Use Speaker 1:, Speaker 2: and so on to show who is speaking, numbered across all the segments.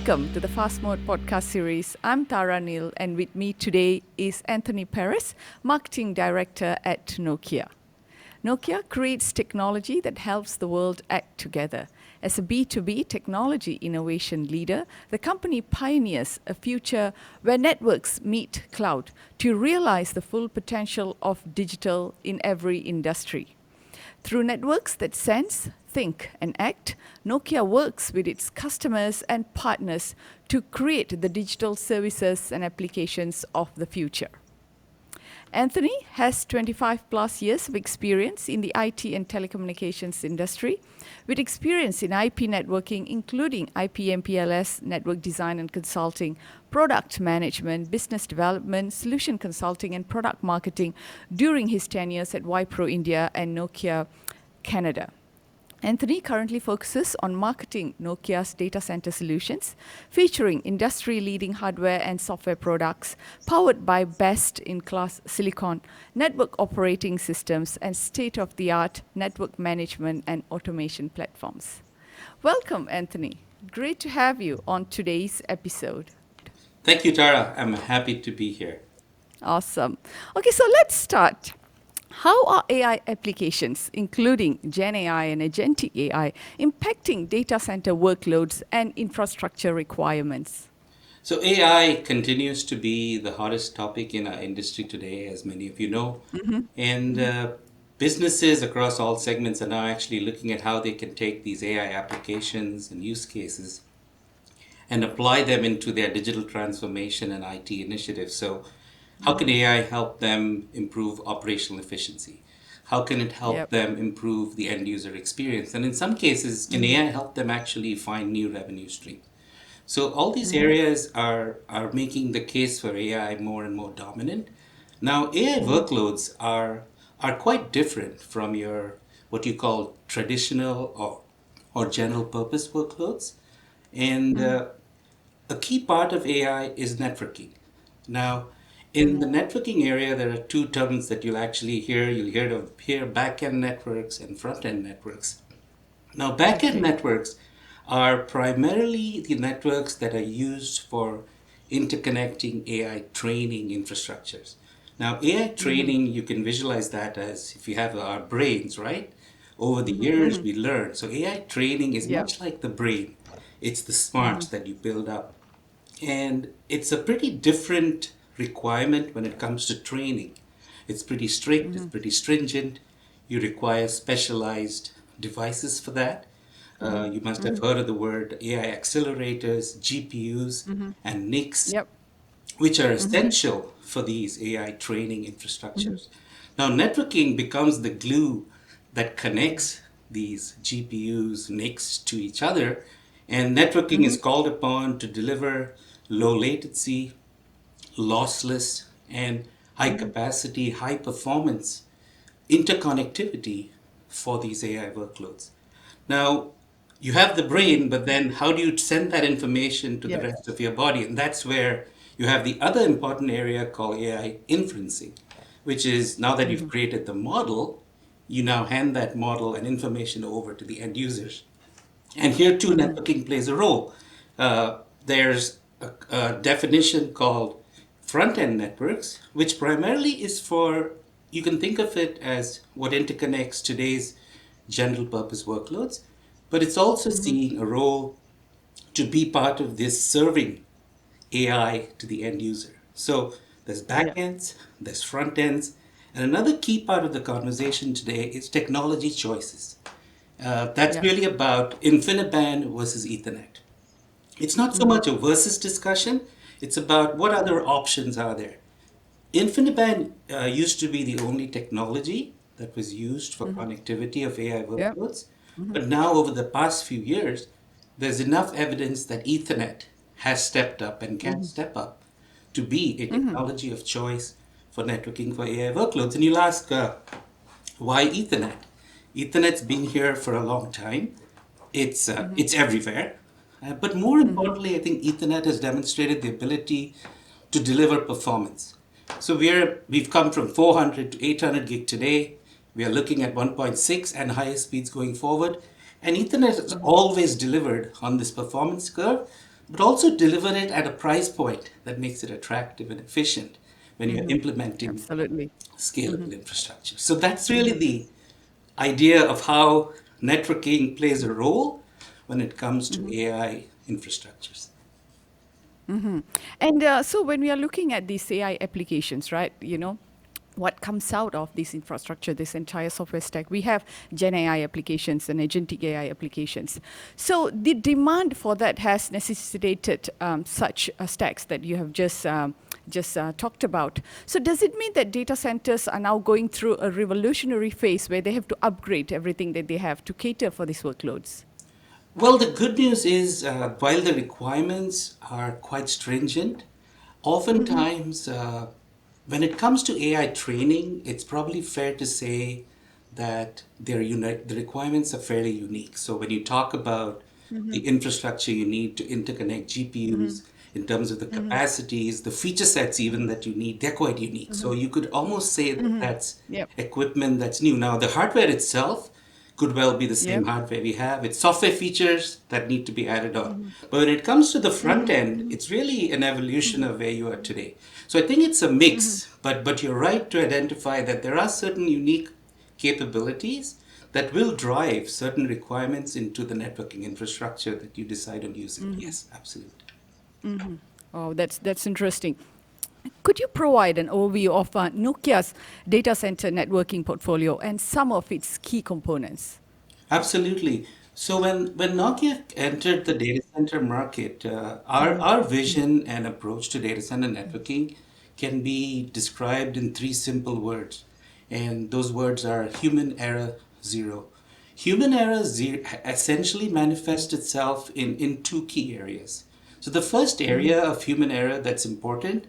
Speaker 1: Welcome to the Fast Mode podcast series. I'm Tara Neil, and with me today is Anthony Perez, Marketing Director at Nokia. Nokia creates technology that helps the world act together. As a B2B technology innovation leader, the company pioneers a future where networks meet cloud to realize the full potential of digital in every industry. Through networks that sense, think, and act, Nokia works with its customers and partners to create the digital services and applications of the future. Anthony has 25 plus years of experience in the IT and telecommunications industry, with experience in IP networking, including IP MPLS, network design and consulting, product management, business development, solution consulting, and product marketing during his tenures at Wipro India and Nokia Canada. Anthony currently focuses on marketing Nokia's data center solutions, featuring industry-leading hardware and software products powered by best-in-class silicon, network operating systems, and state-of-the-art network management and automation platforms. Welcome, Anthony. Great to have you on today's episode.
Speaker 2: Thank you, Tara. I'm happy to be here.
Speaker 1: Awesome. Okay, so let's start. How are AI applications, including GenAI and Agentic AI, impacting data center workloads and infrastructure requirements?
Speaker 2: So, AI continues to be the hottest topic in our industry today, as many of you know. And businesses across all segments are now actually looking at how they can take these AI applications and use cases and apply them into their digital transformation and IT initiatives. So, how can AI help them improve operational efficiency? How can it help
Speaker 1: Yep.
Speaker 2: them improve the end user experience? And in some cases, can AI help them actually find new revenue streams? So all these areas are making the case for AI more and more dominant. Now, AI workloads are quite different from your what you call traditional or general purpose workloads. And a key part of AI is networking. Now, in the networking area, there are two terms that you'll actually hear. You'll hear back-end networks and front-end networks. Now, back-end
Speaker 1: Okay.
Speaker 2: networks are primarily the networks that are used for interconnecting AI training infrastructures. Now, AI training, you can visualize that as if you have our brains, right? Over the years, we learn. So AI training is
Speaker 1: Yep.
Speaker 2: much like the brain. It's the smarts that you build up. And it's a pretty different requirement when it comes to training. It's pretty strict, it's pretty stringent. You require specialized devices for that. You must have heard of the word AI accelerators, GPUs, and NICs,
Speaker 1: Yep.
Speaker 2: which are essential for these AI training infrastructures. Now, networking becomes the glue that connects these GPUs, NICs to each other, and networking is called upon to deliver low latency, lossless, and high capacity, high performance interconnectivity for these AI workloads. Now, you have the brain, but then how do you send that information to the
Speaker 1: Yes.
Speaker 2: rest of your body? And that's where you have the other important area called AI inferencing, which is now that you've created the model, you now hand that model and information over to the end users. And here too, networking plays a role. There's a definition called front-end networks, which primarily is for, you can think of it as what interconnects today's general purpose workloads, but it's also seeing a role to be part of this serving AI to the end user. So there's
Speaker 1: Yep.
Speaker 2: backends, there's front ends, and another key part of the conversation today is technology choices. That's
Speaker 1: Yep.
Speaker 2: really about InfiniBand versus Ethernet. It's not so much a versus discussion, it's about what other options are there. InfiniBand used to be the only technology that was used for connectivity of AI
Speaker 1: Yep.
Speaker 2: workloads, but now over the past few years, there's enough evidence that Ethernet has stepped up and can step up to be a technology of choice for networking for AI workloads. And you'll ask, why Ethernet? Ethernet's been here for a long time. It's everywhere. But more importantly, I think Ethernet has demonstrated the ability to deliver performance. So we've come from 400 to 800 gig today. We are looking at 1.6 and higher speeds going forward. And Ethernet has always delivered on this performance curve, but also deliver it at a price point that makes it attractive and efficient when you're implementing
Speaker 1: Absolutely.
Speaker 2: scalable infrastructure. So that's really the idea of how networking plays a role when it comes to AI infrastructures.
Speaker 1: And so when we are looking at these AI applications, right, what comes out of this infrastructure, this entire software stack, we have Gen AI applications and agentic AI applications. So the demand for that has necessitated such stacks that you have just talked about. So does it mean that data centers are now going through a revolutionary phase where they have to upgrade everything that they have to cater for these workloads?
Speaker 2: Well, the good news is while the requirements are quite stringent, oftentimes when it comes to AI training, it's probably fair to say that the requirements are fairly unique. So when you talk about the infrastructure you need to interconnect GPUs, in terms of the capacities, the feature sets even that you need, they're quite unique. So you could almost say that that's
Speaker 1: Yep.
Speaker 2: equipment that's new. Now, the hardware itself could well be the same
Speaker 1: Yep.
Speaker 2: hardware we have. It's software features that need to be added on. But when it comes to the front end, it's really an evolution of where you are today. So I think it's a mix, but you're right to identify that there are certain unique capabilities that will drive certain requirements into the networking infrastructure that you decide on using. Yes, absolutely.
Speaker 1: Oh, that's interesting. Could you provide an overview of Nokia's data center networking portfolio and some of its key components?
Speaker 2: Absolutely. So when Nokia entered the data center market, our vision and approach to data center networking can be described in three simple words, and those words are human error zero. Human error zero essentially manifests itself in two key areas. So the first area of human error that's important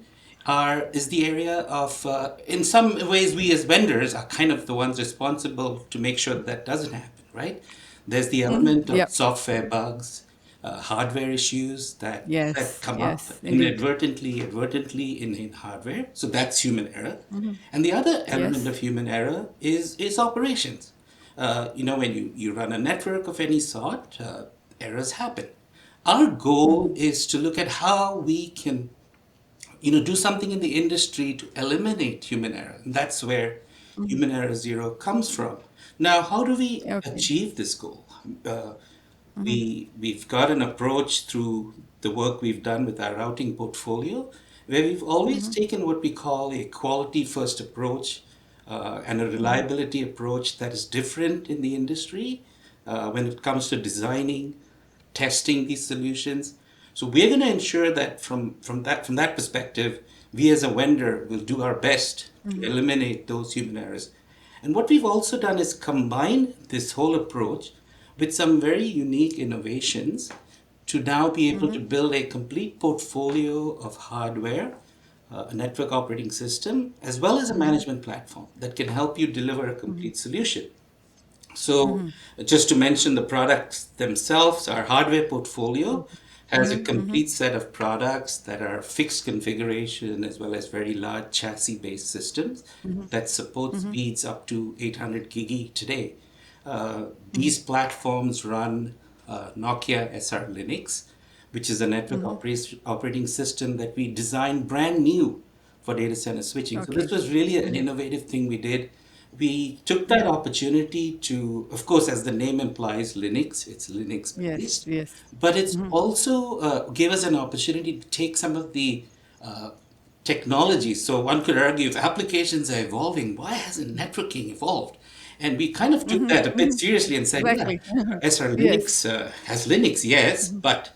Speaker 2: is the area of, in some ways, we as vendors are kind of the ones responsible to make sure that that doesn't happen, right? There's the element of
Speaker 1: Yep.
Speaker 2: software bugs, hardware issues that
Speaker 1: Yes.
Speaker 2: come up
Speaker 1: Yes. Indeed.
Speaker 2: advertently in hardware. So that's human error. And the other element
Speaker 1: Yes.
Speaker 2: of human error is operations. When you run a network of any sort, errors happen. Our goal is to look at how we can do something in the industry to eliminate human error. And that's where human error zero comes from. Now, how do we
Speaker 1: Okay.
Speaker 2: achieve this goal? Uh, we've got an approach through the work we've done with our routing portfolio, where we've always taken what we call a quality first approach and a reliability approach that is different in the industry when it comes to designing, testing these solutions. So we're going to ensure that from that perspective, we as a vendor will do our best to eliminate those human errors. And what we've also done is combine this whole approach with some very unique innovations to now be able to build a complete portfolio of hardware, a network operating system, as well as a management platform that can help you deliver a complete solution. So, just to mention the products themselves, our hardware portfolio has a complete set of products that are fixed configuration as well as very large chassis based systems that support speeds up to 800 gigi today. These platforms run Nokia SR Linux, which is a network operating system that we designed brand new for data center switching. So this
Speaker 1: Okay.
Speaker 2: was really an innovative thing we did. We took that opportunity to, of course, as the name implies, Linux, it's Linux
Speaker 1: Yes.
Speaker 2: based,
Speaker 1: Yes.
Speaker 2: but it's also gave us an opportunity to take some of the uh, technology. So one could argue if applications are evolving, why hasn't networking evolved? And we kind of took that a bit seriously and said, yeah,
Speaker 1: Exactly.
Speaker 2: SR
Speaker 1: Yes.
Speaker 2: Linux has Linux, yes, but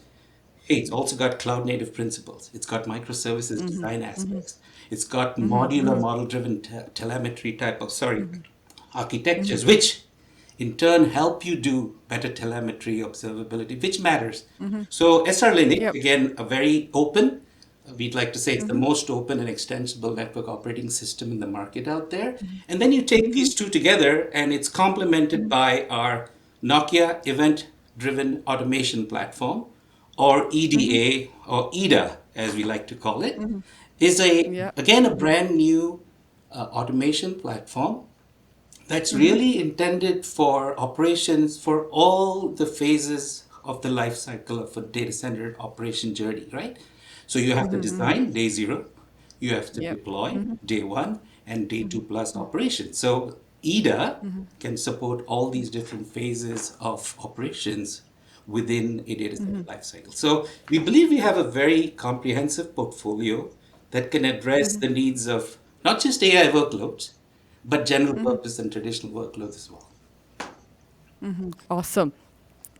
Speaker 2: hey, it's also got cloud native principles. It's got microservices design aspects. It's got modular model driven telemetry type of, sorry, architectures, which in turn help you do better telemetry observability, which matters. So SR Linux,
Speaker 1: Yep.
Speaker 2: again, a very open, we'd like to say it's the most open and extensible network operating system in the market out there. And then you take these two together and it's complemented by our Nokia event driven automation platform, or EDA, or EDA as we like to call it, is
Speaker 1: Yep.
Speaker 2: again a brand new automation platform that's really intended for operations for all the phases of the life cycle of a data center operation journey, right? So you have to design day zero, you have to
Speaker 1: Yep.
Speaker 2: deploy day one, and day two plus operation. So EDA can support all these different phases of operations within a data center lifecycle. So we believe we have a very comprehensive portfolio that can address the needs of not just AI workloads, but general purpose and traditional workloads as well.
Speaker 1: Awesome.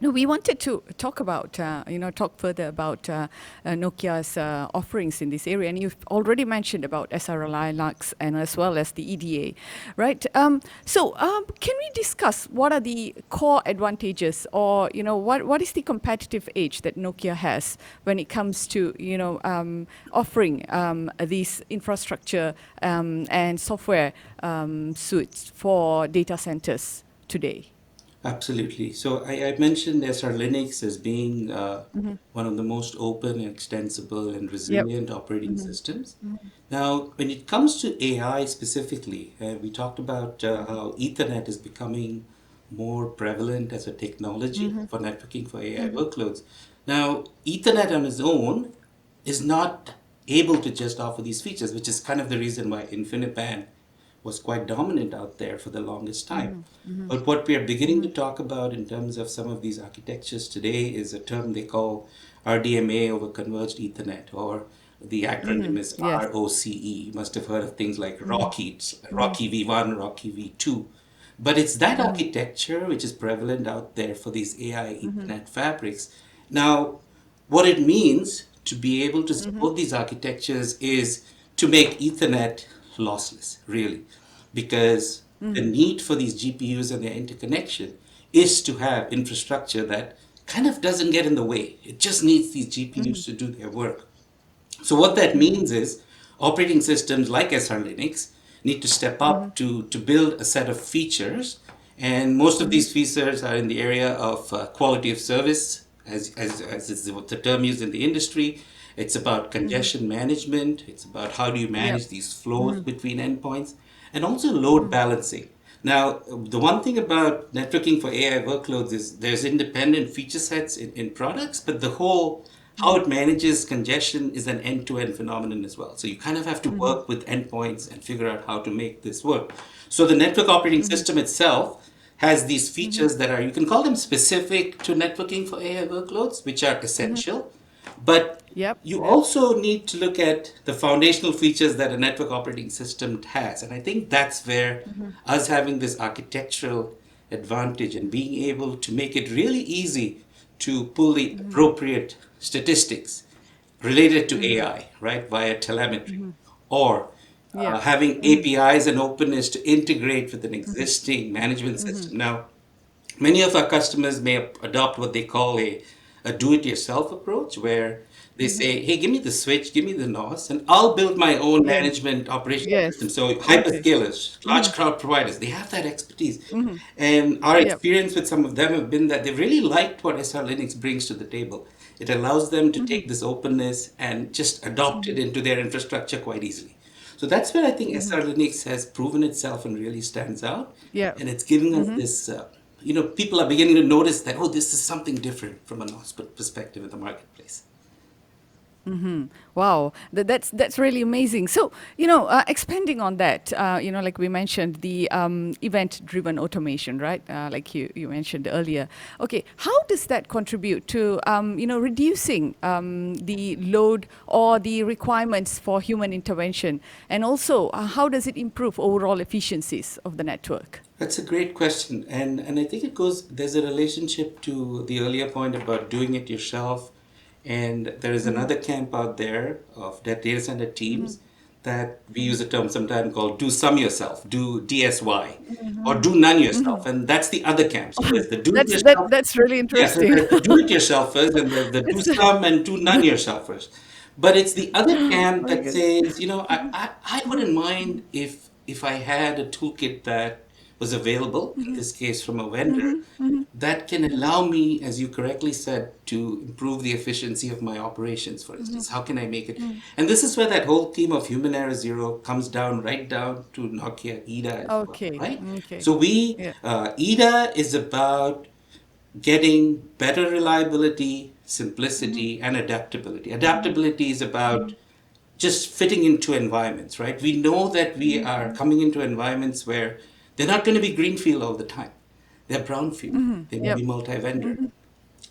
Speaker 1: No, we wanted to talk about, talk further about Nokia's offerings in this area. And you've already mentioned about SRLI, Lux, and as well as the EDA, right? Can we discuss what are the core advantages or, what is the competitive edge that Nokia has when it comes to, offering these infrastructure and software suites for data centers today?
Speaker 2: Absolutely. So I mentioned SR Linux as being one of the most open, extensible, and
Speaker 1: Yep.
Speaker 2: resilient operating systems. Now, when it comes to AI specifically, we talked about how Ethernet is becoming more prevalent as a technology for networking for AI workloads. Now, Ethernet on its own is not able to just offer these features, which is kind of the reason why InfiniBand was quite dominant out there for the longest time. But what we are beginning to talk about in terms of some of these architectures today is a term they call RDMA over Converged Ethernet, or the acronym is
Speaker 1: Yes.
Speaker 2: ROCE. You must have heard of things like Rocky, Rocky V1, Rocky V2. But it's that architecture which is prevalent out there for these AI Ethernet fabrics. Now, what it means to be able to support these architectures is to make Ethernet lossless, really, because the need for these GPUs and their interconnection is to have infrastructure that kind of doesn't get in the way. It just needs these GPUs to do their work. So what that means is operating systems like SR Linux need to step up to build a set of features. And most of these features are in the area of quality of service, as is the term used in the industry. It's about congestion management. It's about how do you
Speaker 1: Yep.
Speaker 2: manage these flows between endpoints, and also load balancing. Now, the one thing about networking for AI workloads is there's independent feature sets in products, but the whole how it manages congestion is an end-to-end phenomenon as well. So you kind of have to work with endpoints and figure out how to make this work. So the network operating system itself has these features that are, you can call them specific to networking for AI workloads, which are essential. But
Speaker 1: Yep.
Speaker 2: you
Speaker 1: Yep.
Speaker 2: also need to look at the foundational features that a network operating system has. And I think that's where us having this architectural advantage and being able to make it really easy to pull the appropriate statistics related to AI, right, via telemetry, or
Speaker 1: Yep.
Speaker 2: having APIs and openness to integrate with an existing management system. Now, many of our customers may adopt what they call a do-it-yourself approach, where they say, hey, give me the switch, give me the NOS, and I'll build my own
Speaker 1: Yeah.
Speaker 2: management operational
Speaker 1: Yes.
Speaker 2: system. So
Speaker 1: Okay.
Speaker 2: hyperscalers, large cloud providers, they have that expertise. And our
Speaker 1: Yep.
Speaker 2: experience with some of them have been that they really liked what SR Linux brings to the table. It allows them to take this openness and just adopt it into their infrastructure quite easily. So that's where I think SR Linux has proven itself and really stands out.
Speaker 1: Yep.
Speaker 2: And it's giving us this, people are beginning to notice that, oh, this is something different from a NOS perspective in the marketplace.
Speaker 1: Wow, that's really amazing. So, expanding on that, like we mentioned, the event-driven automation, right? Like you mentioned earlier. Okay, how does that contribute to, reducing the load or the requirements for human intervention, and also how does it improve overall efficiencies of the network?
Speaker 2: That's a great question. And I think there's a relationship to the earlier point about doing it yourself. And there is another camp out there of that data center teams that we use a term sometimes called do some yourself, do DSY, or do none yourself. And that's the other camp. So there's the do it yourself.
Speaker 1: That's really
Speaker 2: Yes, so
Speaker 1: interesting.
Speaker 2: there's the do it yourselfers and there's the do
Speaker 1: It's-
Speaker 2: some and do none yourselfers. But it's the other camp that
Speaker 1: okay.
Speaker 2: says, I wouldn't mind if I had a toolkit that was available, in this case from a vendor, that can allow me, as you correctly said, to improve the efficiency of my operations, for instance. How can I make it? And this is where that whole theme of human error zero comes down right down to Nokia EDA as well,
Speaker 1: Okay.
Speaker 2: right?
Speaker 1: Okay.
Speaker 2: So
Speaker 1: Yeah.
Speaker 2: EDA is about getting better reliability, simplicity, and adaptability. Adaptability is about just fitting into environments, right? We know that we are coming into environments where they're not going to be greenfield all the time. They're brownfield. They may
Speaker 1: Yep.
Speaker 2: be multi-vendor.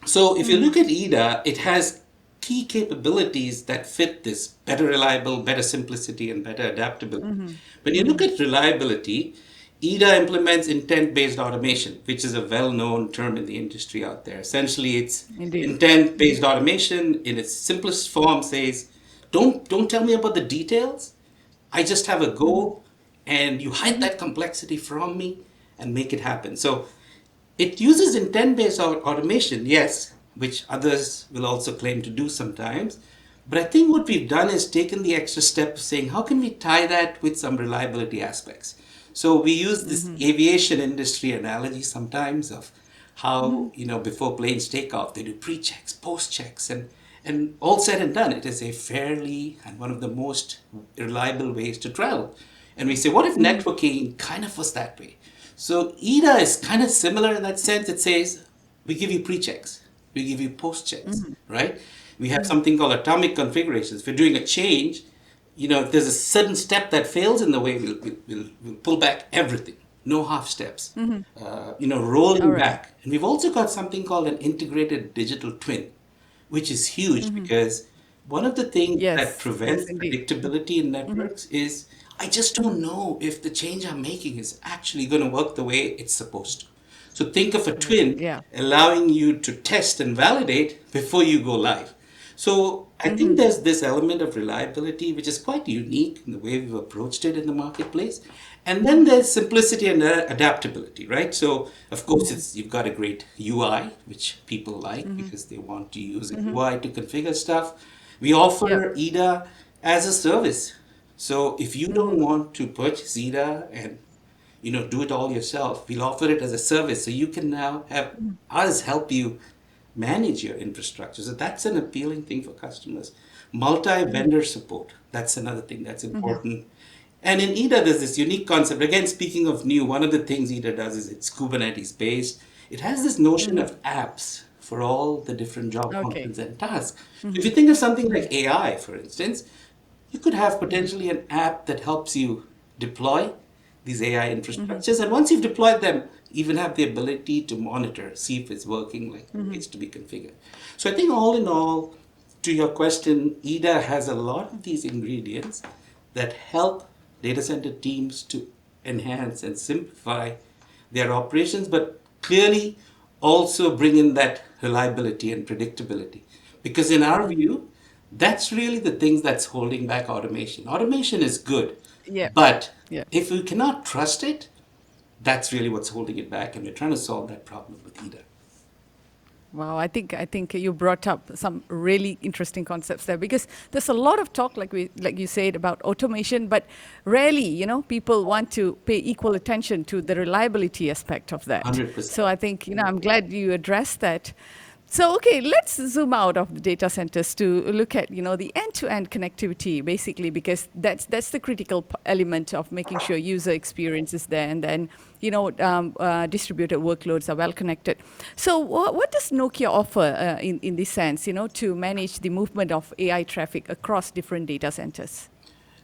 Speaker 2: So if you look at EDA, it has key capabilities that fit this better reliable, better simplicity, and better adaptability. When you look at reliability, EDA implements intent-based automation, which is a well-known term in the industry out there. Essentially, it's
Speaker 1: Indeed.
Speaker 2: intent-based automation in its simplest form says, don't tell me about the details. I just have a goal, and you hide that complexity from me and make it happen. So it uses intent-based automation, yes, which others will also claim to do sometimes. But I think what we've done is taken the extra step of saying, how can we tie that with some reliability aspects? So we use this aviation industry analogy sometimes of how, before planes take off, they do pre-checks, post-checks, and all said and done, it is a fairly and one of the most reliable ways to travel. And we say, what if networking kind of was that way? So EDA is kind of similar in that sense. It says, we give you pre-checks, we give you post-checks, right? We have something called atomic configurations. If we're doing a change, if there's a certain step that fails in the way, we'll pull back everything. No half steps.
Speaker 1: All
Speaker 2: Rolling
Speaker 1: right.
Speaker 2: back. And we've also got something called an integrated digital twin, which is huge because one of the things that
Speaker 1: Yes. Yes,
Speaker 2: prevents
Speaker 1: indeed.
Speaker 2: predictability in networks is I just don't know if the change I'm making is actually going to work the way it's supposed to. So think of a twin
Speaker 1: Yeah.
Speaker 2: allowing you to test and validate before you go live. So I think there's this element of reliability which is quite unique in the way we've approached it in the marketplace. And then there's simplicity and adaptability, right? So of course it's you've got a great UI which people like because they want to use a UI to configure stuff. We
Speaker 1: Yep.
Speaker 2: offer EDA as a service. So if you don't want to purchase EDA and do it all yourself, we'll offer it as a service. So you can now have us help you manage your infrastructure. So that's an appealing thing for customers. Multi-vendor support. That's another thing that's important. And in EDA, there's this unique concept. Again, speaking of new, one of the things EDA does is it's Kubernetes based. It has this notion of apps for all the different job
Speaker 1: Okay.
Speaker 2: functions and tasks. So if you think of something like AI, for instance, you could have potentially an app that helps you deploy these AI infrastructures. And once you've deployed them, even have the ability to monitor, see if it's working like it needs to be configured. So I think all in all, to your question, EDA has a lot of these ingredients that help data center teams to enhance and simplify their operations, but clearly also bring in that reliability and predictability. Because in our view, that's really the things that's holding back automation. Automation is good,
Speaker 1: Yep.
Speaker 2: but
Speaker 1: Yep.
Speaker 2: if we cannot trust it, that's really what's holding it back, and we're trying to solve that problem with EDA.
Speaker 1: Wow, I think you brought up some really interesting concepts there because there's a lot of talk, like you said, about automation, but rarely, people want to pay equal attention to the reliability aspect of that. So
Speaker 2: 100%.
Speaker 1: I think, I'm glad you addressed that. So, okay, let's zoom out of the data centers to look at, the end-to-end connectivity, basically, because that's the critical element of making sure user experience is there, and then, distributed workloads are well connected. So, what does Nokia offer in this sense, to manage the movement of AI traffic across different data centers?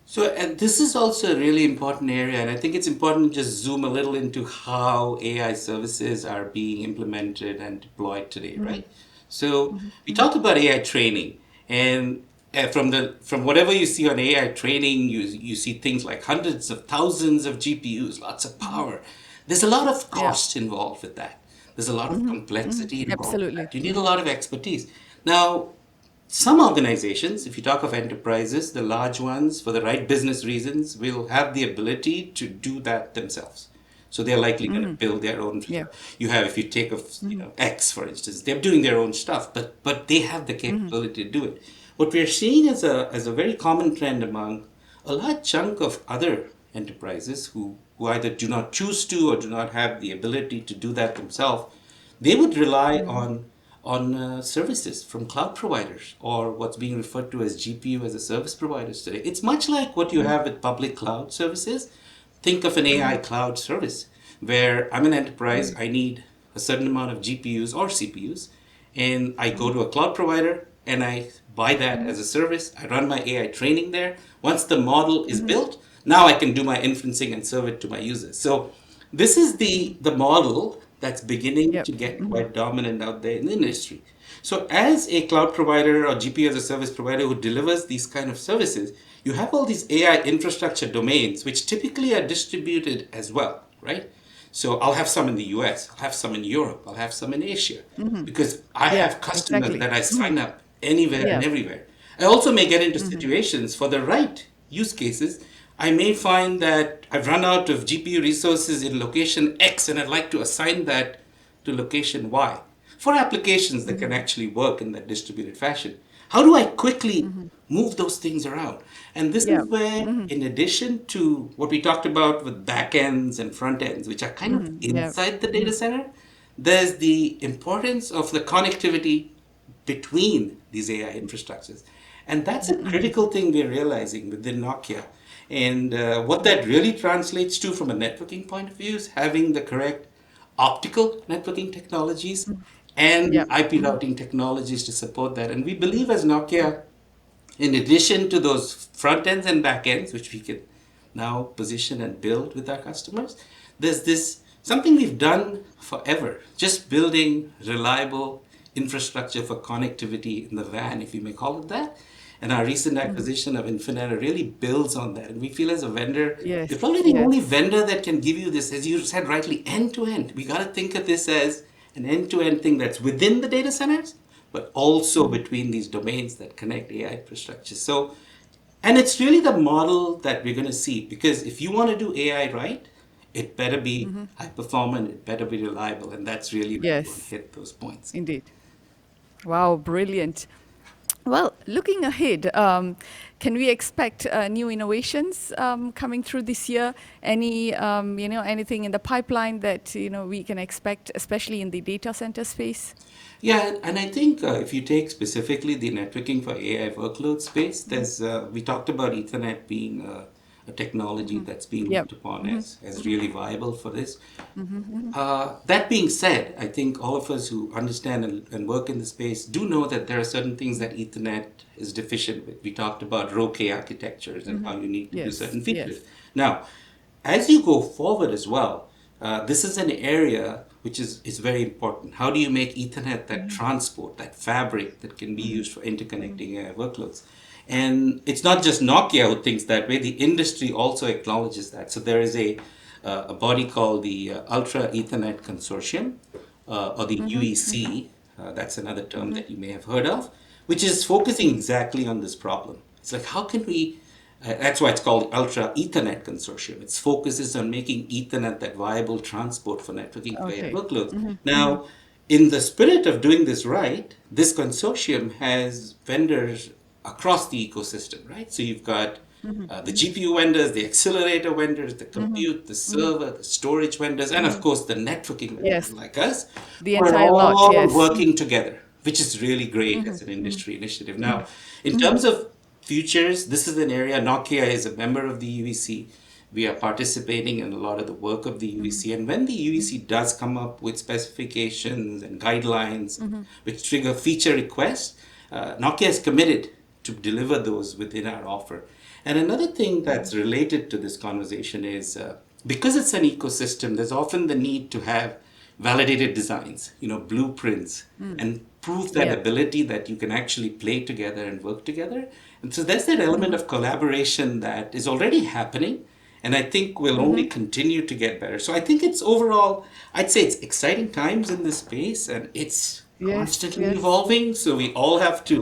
Speaker 2: So, and this is also a really important area, and I think it's important to just zoom a little into how AI services are being implemented and deployed today, right? So, we talked about AI training, and from whatever you see on AI training, you see things like hundreds of thousands of GPUs, lots of power. There's a lot of
Speaker 1: Yeah,
Speaker 2: cost involved with that. There's a lot of complexity involved with
Speaker 1: absolutely.
Speaker 2: that. You need a lot of expertise. Now, some organizations, if you talk of enterprises, the large ones, for the right business reasons, will have the ability to do that themselves. So they're likely going to build their own.
Speaker 1: Yeah.
Speaker 2: You have, if you take of X for instance, they're doing their own stuff, but they have the capability to do it. What we're seeing as a very common trend among a large chunk of other enterprises who either do not choose to or do not have the ability to do that themselves, they would rely on services from cloud providers or what's being referred to as GPU as a service providers today. It's much like what you have with public cloud services. Think of an AI cloud service where I'm an enterprise, I need a certain amount of GPUs or CPUs, and I go to a cloud provider and I buy that as a service. I run my AI training there. Once the model is built, now I can do my inferencing and serve it to my users. So this is the model that's beginning
Speaker 1: Yep.
Speaker 2: to get quite dominant out there in the industry. So as a cloud provider or GPU as a service provider who delivers these kind of services, you have all these AI infrastructure domains which typically are distributed as well, right? So I'll have some in the US, I'll have some in Europe, I'll have some in Asia, because I
Speaker 1: Yeah,
Speaker 2: have customers
Speaker 1: exactly.
Speaker 2: that I sign up anywhere and
Speaker 1: Yeah.
Speaker 2: everywhere. I also may get into situations for the right use cases. I may find that I've run out of GPU resources in location X and I'd like to assign that to location Y for applications that can actually work in that distributed fashion. How do I quickly move those things around? And this
Speaker 1: Yeah.
Speaker 2: is where, in addition to what we talked about with backends and front ends, which are kind of
Speaker 1: Yeah.
Speaker 2: inside the data center, there's the importance of the connectivity between these AI infrastructures. And that's a critical thing we're realizing within Nokia. And what that really translates to from a networking point of view is having the correct optical networking technologies and
Speaker 1: Yeah.
Speaker 2: IP routing technologies to support that. And we believe as Nokia, in addition to those front ends and back ends, which we can now position and build with our customers, there's this something we've done forever, just building reliable infrastructure for connectivity in the WAN, if you may call it that. And our recent acquisition of Infinera really builds on that. And we feel as a vendor, we're
Speaker 1: Yes.
Speaker 2: probably the only
Speaker 1: Yes.
Speaker 2: vendor that can give you this, as you said rightly, end to end. We got to think of this as an end to end thing that's within the data centers, but also between these domains that connect AI infrastructure. So, and it's really the model that we're going to see, because if you want to do AI right, it better be high performant, it better be reliable, and that's really where we want to
Speaker 1: Yes.
Speaker 2: hit those points.
Speaker 1: Indeed. Wow, brilliant. Well, looking ahead, can we expect new innovations coming through this year? Any, anything in the pipeline that we can expect, especially in the data center space?
Speaker 2: Yeah, and I think if you take specifically the networking for AI workload space, there's we talked about Ethernet being a technology that's being
Speaker 1: Yep.
Speaker 2: looked upon as really viable for this. That being said, I think all of us who understand and work in the space do know that there are certain things that Ethernet is deficient with. We talked about row K architectures and how you need to do
Speaker 1: Yes.
Speaker 2: certain
Speaker 1: Yes.
Speaker 2: features. Now, as you go forward as well, this is an area which is very important. How do you make Ethernet that transport, that fabric that can be used for interconnecting AI workloads? And it's not just Nokia who thinks that way. The industry also acknowledges that. So there is a body called the Ultra Ethernet Consortium, or the UEC. That's another term that you may have heard of, which is focusing exactly on this problem. It's like, how can we that's why it's called Ultra Ethernet Consortium. It focuses on making Ethernet that viable transport for networking for AI
Speaker 1: Okay.
Speaker 2: workloads. Now, in the spirit of doing this right, this consortium has vendors across the ecosystem, right? So you've got the GPU vendors, the accelerator vendors, the compute, the server, the storage vendors, and of course the networking vendors
Speaker 1: Yes.
Speaker 2: like us,
Speaker 1: The
Speaker 2: who are
Speaker 1: entire lot.
Speaker 2: all
Speaker 1: Yes.
Speaker 2: working together, which is really great as an industry initiative. Now, in terms of futures, this is an area Nokia is a member of the UEC. We are participating in a lot of the work of the UEC. And when the UEC does come up with specifications and guidelines which trigger feature requests, Nokia is committed to deliver those within our offer. And another thing that's related to this conversation is because it's an ecosystem, there's often the need to have validated designs, blueprints, and prove that
Speaker 1: Yep.
Speaker 2: ability that you can actually play together and work together. And so there's that element of collaboration that is already happening, and I think will only continue to get better. So I think it's overall, I'd say it's exciting times in this space, and it's
Speaker 1: Yes.
Speaker 2: constantly
Speaker 1: Yes.
Speaker 2: evolving. So we all have to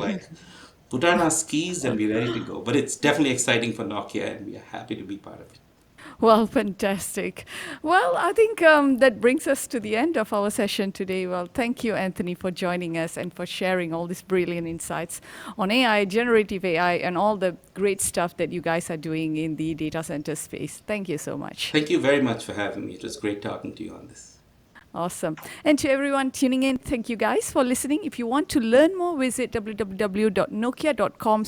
Speaker 2: put on our skis and be ready to go. But it's definitely exciting for Nokia, and we are happy to be part of it.
Speaker 1: Well, fantastic. Well, I think that brings us to the end of our session today. Well, thank you, Anthony, for joining us and for sharing all these brilliant insights on AI, generative AI, and all the great stuff that you guys are doing in the data center space. Thank you so much.
Speaker 2: Thank you very much for having me. It was great talking to you on this.
Speaker 1: Awesome. And to everyone tuning in, thank you guys for listening. If you want to learn more, visit www.nokia.com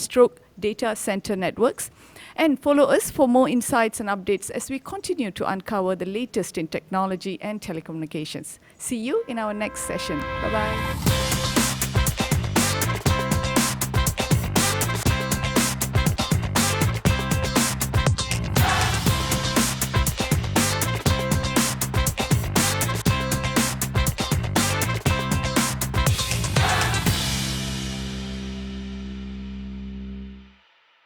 Speaker 1: data center networks. And follow us for more insights and updates as we continue to uncover the latest in technology and telecommunications. See you in our next session. Bye-bye.